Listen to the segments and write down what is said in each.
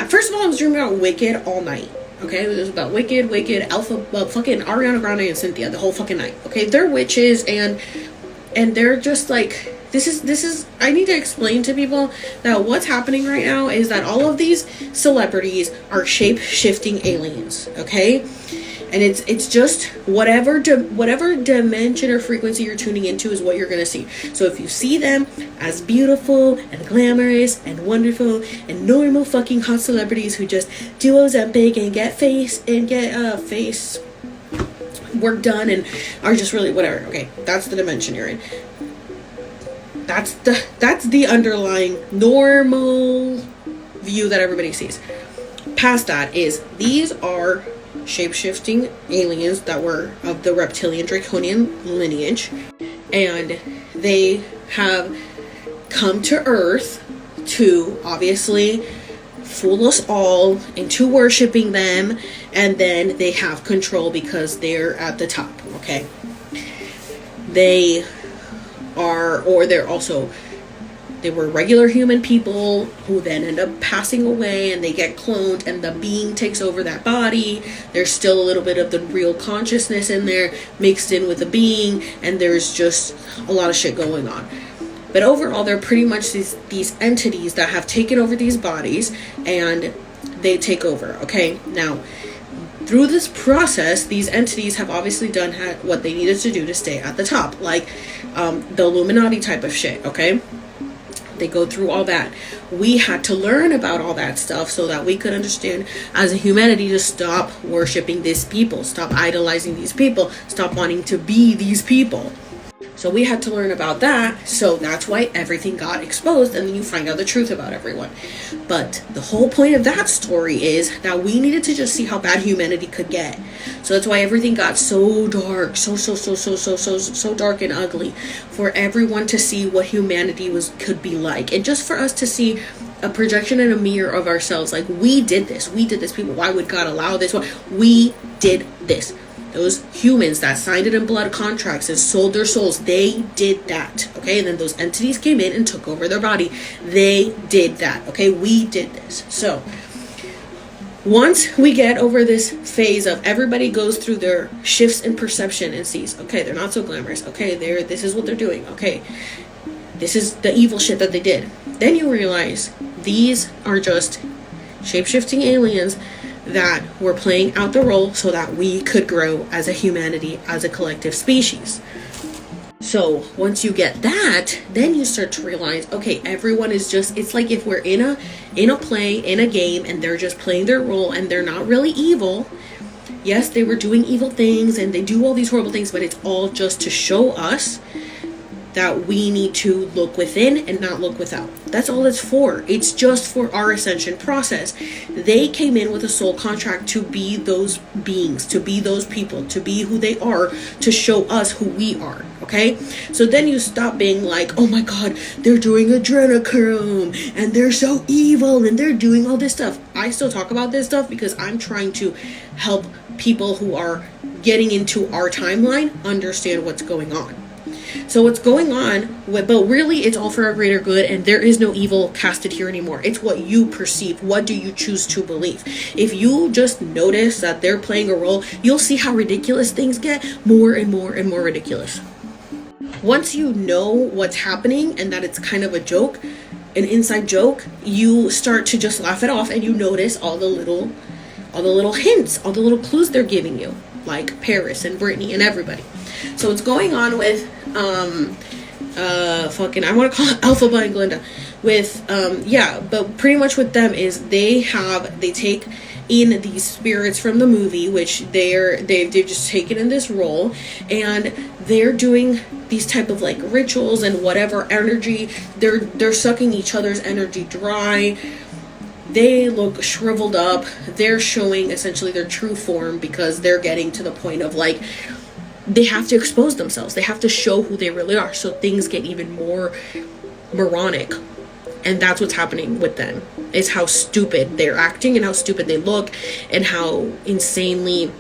First of all, I was dreaming about Wicked all night. Okay, it was about Wicked, Alpha, fucking Ariana Grande and Cynthia the whole fucking night. Okay, they're witches, and they're just like, this is I need to explain to people that what's happening right now is that all of these celebrities are shape-shifting aliens. Okay, and it's just whatever dimension or frequency you're tuning into is what you're gonna see. So if you see them as beautiful and glamorous and wonderful and normal fucking hot celebrities who just do Ozempic and get face work done and are just really whatever, okay, that's the dimension you're in. That's the underlying normal view that everybody sees. Past that is these are shape-shifting aliens that were of the reptilian draconian lineage, and they have come to Earth to obviously fool us all into worshiping them, and then they have control because they're at the top. Okay, they were regular human people who then end up passing away, and they get cloned, and the being takes over that body. There's still a little bit of the real consciousness in there mixed in with the being, and there's just a lot of shit going on. But overall, they're pretty much these entities that have taken over these bodies, and they take over. Okay, now through this process, these entities have obviously done what they needed to do to stay at the top, like the Illuminati type of shit. Okay, they go through all that. We had to learn about all that stuff so that we could understand as a humanity to stop worshiping these people, stop idolizing these people, stop wanting to be these people. So we had to learn about that, so that's why everything got exposed, and then you find out the truth about everyone. But the whole point of that story is that we needed to just see how bad humanity could get. So that's why everything got so dark, so dark and ugly, for everyone to see what humanity could be like, and just for us to see a projection in a mirror of ourselves. Like, we did this people. Why would God allow this? We did this. Those humans that signed it in blood contracts and sold their souls, they did that. Okay, and then those entities came in and took over their body. They did that. Okay, we did this. So once we get over this phase of everybody goes through their shifts in perception and sees, okay, they're not so glamorous. Okay, this is what they're doing. Okay, this is the evil shit that they did. Then you realize these are just shape-shifting aliens that were playing out the role so that we could grow as a humanity, as a collective species. So once you get that, then you start to realize, okay, everyone is just, it's like if we're in a play, in a game, and they're just playing their role, and they're not really evil. Yes, they were doing evil things and they do all these horrible things, but it's all just to show us that we need to look within and not look without. That's all it's for. It's just for our ascension process. They came in with a soul contract to be those beings, to be those people, to be who they are, to show us who we are. Okay? So then you stop being like, oh my God, they're doing adrenochrome and they're so evil and they're doing all this stuff. I still talk about this stuff because I'm trying to help people who are getting into our timeline understand what's going on. So what's going on, but really it's all for a greater good, and there is no evil casted here anymore. It's what you perceive. What do you choose to believe? If you just notice that they're playing a role, you'll see how ridiculous things get more and more and more ridiculous. Once you know what's happening and that it's kind of a joke, an inside joke, you start to just laugh it off, and you notice all the little hints, all the little clues they're giving you, like Paris and Britney and everybody. So what's going on with I want to call it Elphaba and Glinda with but pretty much with them is they take in these spirits from the movie, which they've just taken in this role, and they're doing these type of like rituals and whatever energy, they're sucking each other's energy dry. They look shriveled up. They're showing essentially their true form because they're getting to the point of like they have to expose themselves. They have to show who they really are. So things get even more moronic. And that's what's happening with them. Is how stupid they're acting and how stupid they look and how insanely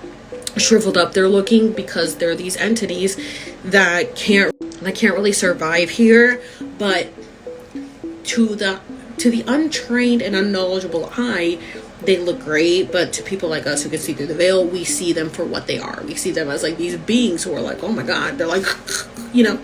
shriveled up they're looking, because they're these entities that can't really survive here, but to the to the untrained and unknowledgeable eye, they look great, but to people like us who can see through the veil, we see them for what they are. We see them as like these beings who are like, oh my god, they're like, you know,